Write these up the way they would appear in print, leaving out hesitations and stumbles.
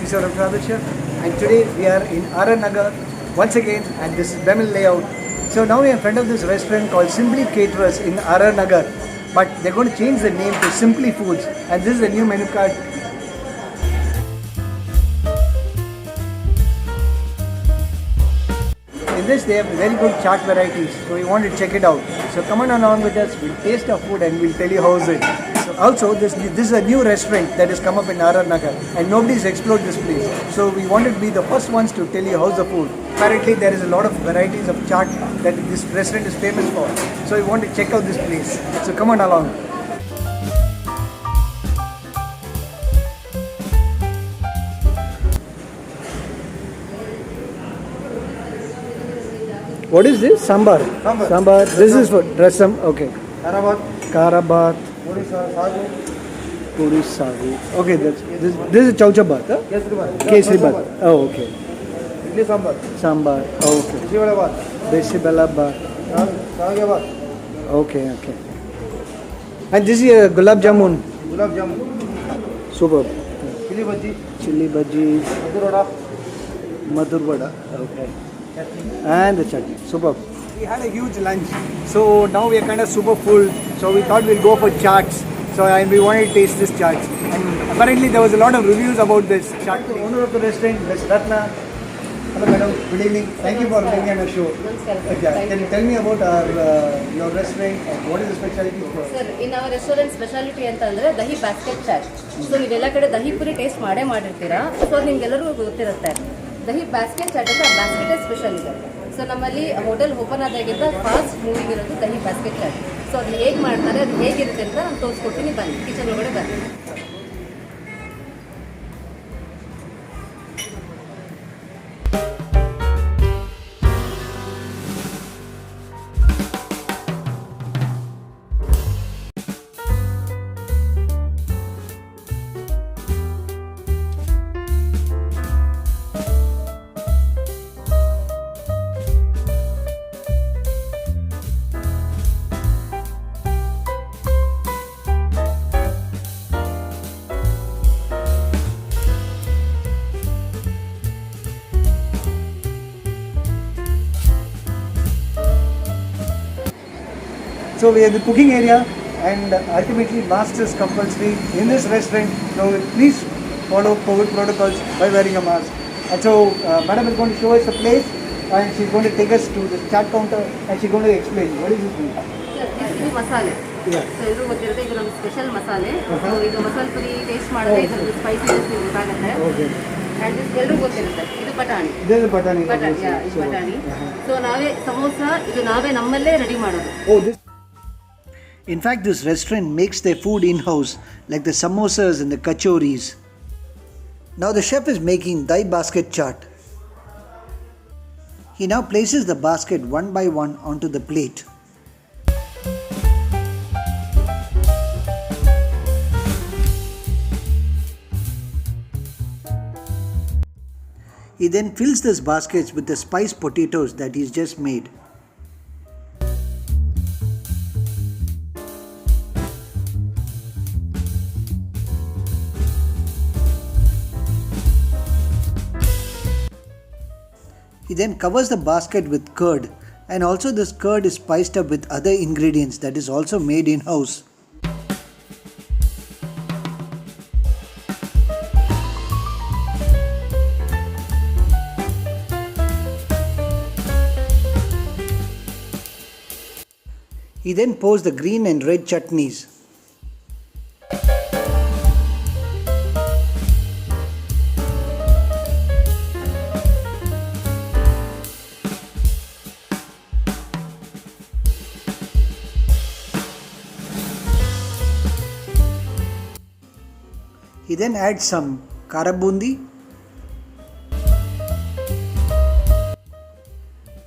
episode of Travel Chef, and today we are in Nagar once again, and this is Bhel layout. So now we are in front of this restaurant called Simply Caterers in Nagar, but they're going to change the name to Simply Foods, and this is the new menu card. In this they have very good chaat varieties, so we want to check it out. So come on along with us, we'll taste our food and we'll tell you how's it. So also this is a new restaurant that has come up in Nagar and nobody's explored this place. So we wanted to be the first ones to tell you how's the food. Apparently there is a lot of varieties of chaat that this restaurant is famous for. So we want to check out this place. So come on along. What is this? Sambar. Sambar. This is for rasam. Okay. Karabat. Puri sagu. Okay, this is chaucha bath. Huh? Kesri bath. Oh, okay. Idli sambar. Sambar. Oh, okay. Desi vada bath. Desi bela bath. Saage bath. Okay, okay. And this is gulab jamun. Gulab jamun. Superb. Chili bhaji. Chili bhaji. Madur vada. Okay. And the chutney. Superb. We had a huge lunch, so now we are kind of super full. So we thought we'll go for chaats. So and we wanted to taste this chaats. And apparently there was a lot of reviews about this chaat. The owner of the restaurant, Ms. Ratna. Hello, madam. Good evening. Thank you for being on our show. Can you tell me about your restaurant and what is the specialty for? Sir, in our restaurant specialty ಅಂತಂದ್ರೆ dahi basket chat. So ನೀವೆಲ್ಲ ಕಡೆ dahi Puri taste ಮಾಡಿರ್ತೀರಾ. So ನಿಮ್ಗೆಲ್ಲರಿಗೂ ಗೊತ್ತಿರುತ್ತೆ. Dahi basket chat ಅಂತ basket special ಇದೆ. So ನಮ್ಮಲ್ಲಿ hotel open ಆದಾಗಿಂದ fast moving ಇರೋದು dahi basket chat. So ಅದು ಹೇಗೆ ಮಾಡ್ತಾರೆ, ಅದು ಹೇಗಿರುತ್ತೆ ಅಂತ ನಾನು ತೋರಿಸ್ಕೊಡ್ತೀನಿ. ಬನ್ನಿ ಕಿಚನ್ ಒಳಗಡೆ ಬನ್ನಿ. So we are the cooking area, and ultimately mask is compulsory in this restaurant. So please follow COVID protocols by wearing a mask. And so madam is going to show us the place, and she's going to take us to the chat counter, and she's going to explain what is this thing. ಇದು ಮಸಾಲೆ. So ಇದು ಗೊತ್ತಿರುತ್ತೆ, ಇದು ನಮ್ಮ special ಮಸಾಲೆ. So ಇದು ಮಸಾಲೆ Puri taste ಮಾಡಿದ್ರೆ ಇದ್ರದ್ದು ಸ್ಪೈಸಿನೆಸ್ ಗೊತ್ತಾಗುತ್ತೆ. ಆ್ಯಂಡ್ ಎಲ್ಲರೂ ಗೊತ್ತಿರುತ್ತೆ, ಇದು ಬಟಾಣಿ. This is batani. ಇದು ಬಟಾಣಿ. ಸೊ ನಾವೇ ಸಮೋಸ, ಇದು ನಾವೇ ನಮ್ಮಲ್ಲೇ ರೆಡಿ ಮಾಡೋದು. In fact, this restaurant makes their food in-house, like the samosas and the kachoris. Now the chef is making dahi basket chaat. He now places the basket one by one onto the plate. He then fills these baskets with the spiced potatoes that he's just made. He then covers the basket with curd, and also this curd is spiced up with other ingredients that is also made in-house. He then pours the green and red chutneys. He then adds some karabundi,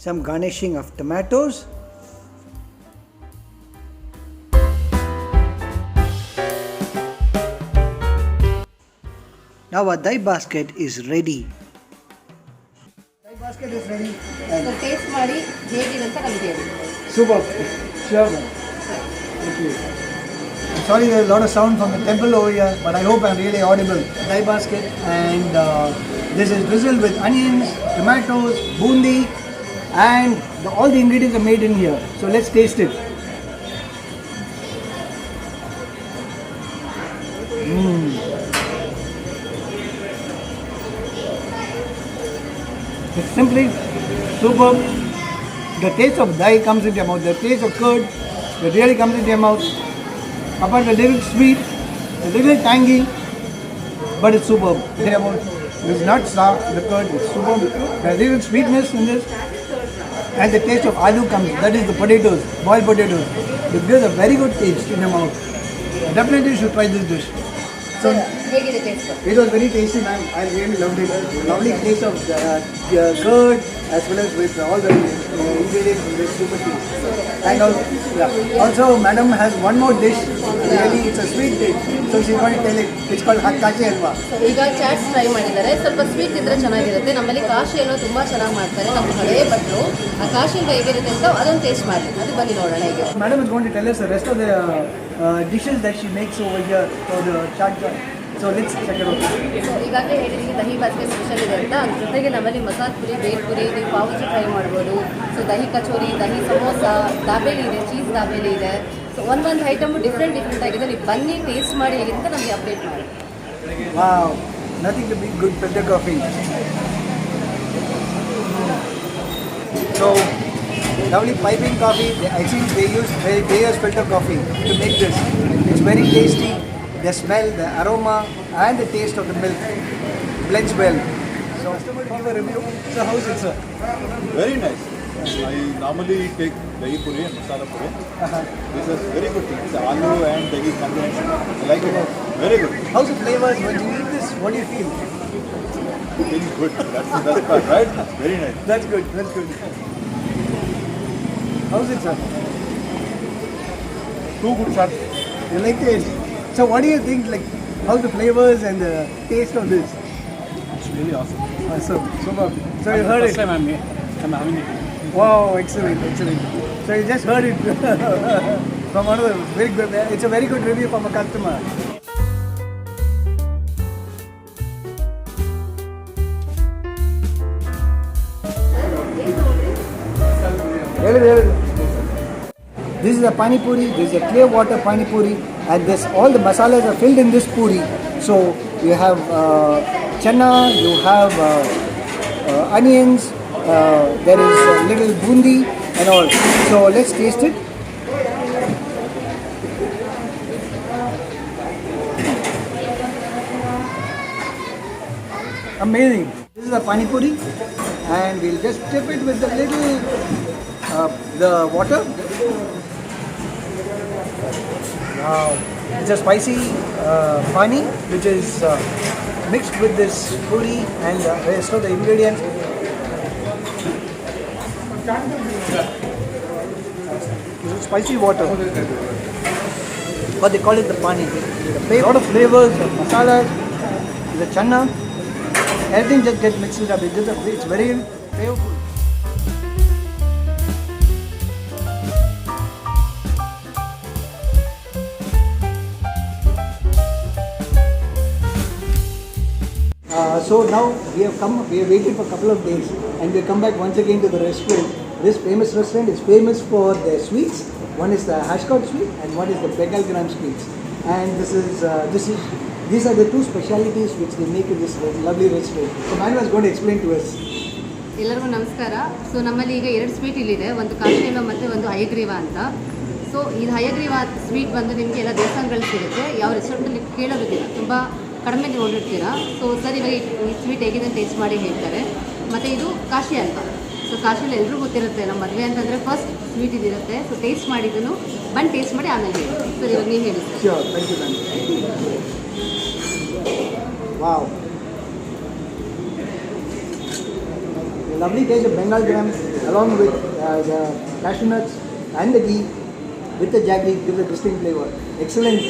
some garnishing of tomatoes, now our dahi basket is ready. Dahi basket is ready. So taste ಮಾಡಿ ಹೇಗಿದೆ ಅಂತ ನಮ್ಗೆ ಹೇಳಿ. Super. Sure. Thank you. Sorry, there's a lot of sound from the temple over here, but I hope I'm really audible. Dai basket, and this is drizzled with onions, tomatoes, bundi, and all the ingredients are made in here. So let's taste it. It's simply superb. The taste of dai comes into your mouth. The taste of curd, it really comes into your mouth. Apart from a little sweet, a little tangy, but it's superb. It's not sour, the curd, it's superb. There's a little sweetness in this. And the taste of aloo comes, that is the potatoes, boiled potatoes. It gives a very good taste in your mouth. Definitely you should try this dish. So, ಹೇಗಿದೆ taste? it was very tasty, ma'am. I really loved it. Lovely taste of curd as well as with all the ingredients in this super taste. And also, madam has one more dish. Really, it's a sweet dish. So she's going to tell it. It's called kashi halwa. ಈಗ chaats try ಮಾಡಿದ್ದಾರೆ. ಸ್ವಲ್ಪ sweet ಇದ್ರೆ ಚೆನ್ನಾಗಿರುತ್ತೆ. ನಮ್ಮಲ್ಲಿ ಕಾಶಿ ಹಲ್ವಾ ತುಂಬಾ ಚೆನ್ನಾಗಿ ಮಾಡ್ತಾರೆ. ನಮ್ಮ ಹಳೆಯ ಭಟ್ರು ಆ ಕಾಶಿ ಹಲ್ವಾ ಹೇಗಿರುತ್ತೆ ಅಂತ ಅದೊಂದು ಟೇಸ್ಟ್ ಮಾಡಿ. ಅದು ಬನ್ನಿ ನೋಡೋಣ ಹೇಗೆ. Madam is going to tell us the rest of the dishes that she makes over here for the chaat. So let's check it out. So ಈಗಾಗಲೇ ಹೇಳಿದ್ದೀನಿ ದಹಿ ಬಾಸ್ಕೆಟ್ ಸ್ಪೆಷಲ್ ಇದೆ ಅಂತ. ಅದ್ರ ಜೊತೆಗೆ ನಮ್ಮಲ್ಲಿ ಮಸಾಲ ಪುರಿ, ಬೇಲ್ ಪುರಿ, ನೀವು ಪಾವುಜಿ ಟ್ರೈ ಮಾಡ್ಬೋದು. ಸೊ ದಹಿ ಕಚೋರಿ, ದಹಿ ಸಮೋಸ, ದಾಬೇಲಿ ಇದೆ, ಚೀಸ್ ದಾಬೇಲಿ ಇದೆ. ಸೊ ಒಂದೊಂದು ಐಟಮ್ ಡಿಫ್ರೆಂಟ್ ಆಗಿದೆ. ನೀವು ಬನ್ನಿ ಟೇಸ್ಟ್ ಮಾಡಿ ಹೇಗಿದೆ ಅಂತ ನಮಗೆ ಅಪ್ಡೇಟ್ ಮಾಡಿ. Wow, nothing to beat good filter coffee. So, lovely piping coffee. I think they use filter coffee to make this. It's very tasty. The smell, the aroma, and the taste of the milk blends well. So, customer to give a review. So, how is it, sir? Very nice. I normally take dahi puri and masala puri. This is very good thing. The aloo and dahi combination. I like it. Very good. How's the flavors? When you eat this, what do you feel? Feels good. That's the best part, right? Very nice. That's good. That's good. How's it, sir? Too good, sir. You like it? So, what do you think? Like, how's the flavors and the taste of this? It's really awesome. Awesome. Superb. So, you heard it. I'm having it. Wow, excellent, excellent. So you just heard it from one of the very good. It's a very good review from a customer. This is a pani puri. This is a clear water pani puri, and this all the masalas are filled in this puri. So you have chana, you have onions. There is a little bundi and all. So let's taste it. Amazing. This is a pani puri, and we'll just dip it with the little the water. Wow. It's a spicy pani which is mixed with this puri and the rest of the ingredients. Spicy water, but they call it the pani. A lot of flavors, the masalas, the chana, everything just gets mixed up. It's very flavorful. So now we have waited for a couple of days, and we come back once again to the restaurant. This famous restaurant is famous for their sweets. One is the hashcock sweet, and one is the Bengaluru sweets. And these are the two specialities which they make in this lovely restaurant. So Manu is going to explain to us. ಎಲ್ಲರಿಗೂ ನಮಸ್ಕಾರ. So ನಮ್ಮಲ್ಲಿ ಈಗ 2 sweet ಇಲ್ಲಿದೆ, ಒಂದು ಕಾಶಿ ಹಲ್ವಾ ಮತ್ತು ಒಂದು ಹಯಗ್ರೀವ ಅಂತ. So ಇದು ಹಯಗ್ರೀವ ಸ್ವೀಟ್ ಬಂದು ನಿಮಗೆ ಎಲ್ಲ ದೇವಸ್ಥಾನಗಳಲ್ಲಿ ಸಿಗುತ್ತೆ, ಯಾವ ರೆಸ್ಟೋರೆಂಟಲ್ಲಿ ಕೇಳೋದಿಲ್ಲ, ತುಂಬ ಕಡಿಮೆ ನೋಡಿರ್ತೀರಾ. ಸೊ ಸರ್ ಇವಾಗ ಈ ಸ್ವೀಟ್ ಹೇಗಿದೆ ಟೇಸ್ಟ್ ಮಾಡಿ ಹೇಳ್ತಾರೆ. ಮತ್ತು ಇದು ಕಾಶಿ ಹಲ್ವಾ. ಸೊ ಕಾಶಿಯಲ್ಲಿ ಎಲ್ಲರೂ ಗೊತ್ತಿರುತ್ತೆ, ನಮ್ಮ ಮದುವೆ ಅಂತಂದರೆ ಫಸ್ಟ್ ಸ್ವೀಟ್ ಇದಿರುತ್ತೆ. ಸೊ ಟೇಸ್ಟ್ ಮಾಡಿದ್ದನ್ನು ಬಂದು ಟೇಸ್ಟ್ ಮಾಡಿ ಆಮೇಲೆ ಹೇಳಿ. ಸರ್ ಇವಾಗ ನೀವು ಹೇಳಿ. Sure, thank you, ma'am. Wow. The lovely taste of Bengal gram along with the cashew nuts and the ghee with the jaggery gives a distinct flavor. Excellent,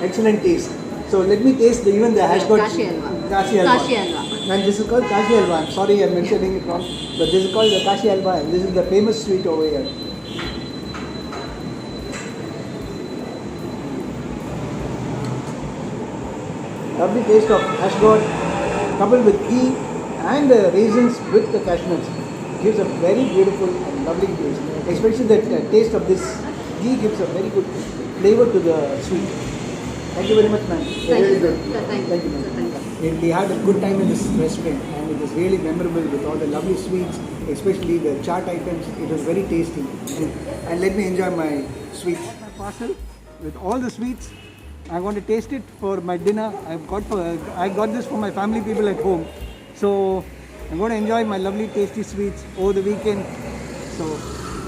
excellent taste. So let me taste even the hash got Kashi halwa. Kashi halwa. Kashi halwa. And this is called Kashi halwa. I'm sorry I'm mentioning it wrong, but this is called the Kashi halwa, and this is the famous sweet over here. lovely taste of ashgod coupled with ghee and raisins with the cashew nuts. Gives a very beautiful and lovely taste. Especially the taste of this ghee gives a very good flavor to the sweet. Thank you very much, ma'am. Thank you, sir. Sir, Thank you, ma'am. Sir, thank you. We had a good time in this restaurant and it was really memorable with all the lovely sweets, especially the chaat items. It was very tasty. And let me enjoy my sweets. My parcel with all the sweets. I want to taste it for my dinner. I got this for my family people at home. So I'm going to enjoy my lovely tasty sweets over the weekend. So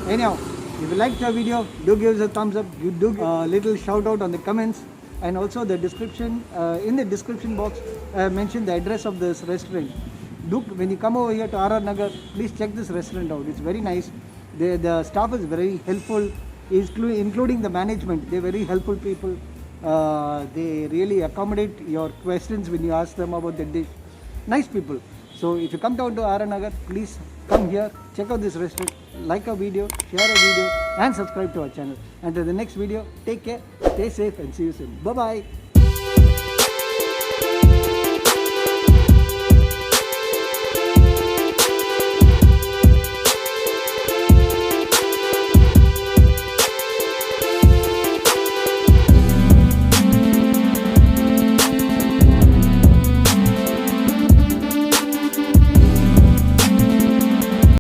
anyhow, if you liked our video, do give us a thumbs up. You do a little shout out on the comments. And also the description, in the description box, mention the address of this restaurant. When you come over here to R.R. Nagar, please check this restaurant out. It's very nice. The staff is very helpful, including the management. They're very helpful people. They really accommodate your questions when you ask them about the dish. Nice people. So if you come down to R.R. Nagar, please come here, check out this restaurant, like our video, share our video and subscribe to our channel. Until the next video, take care, stay safe and see you soon. Bye-bye.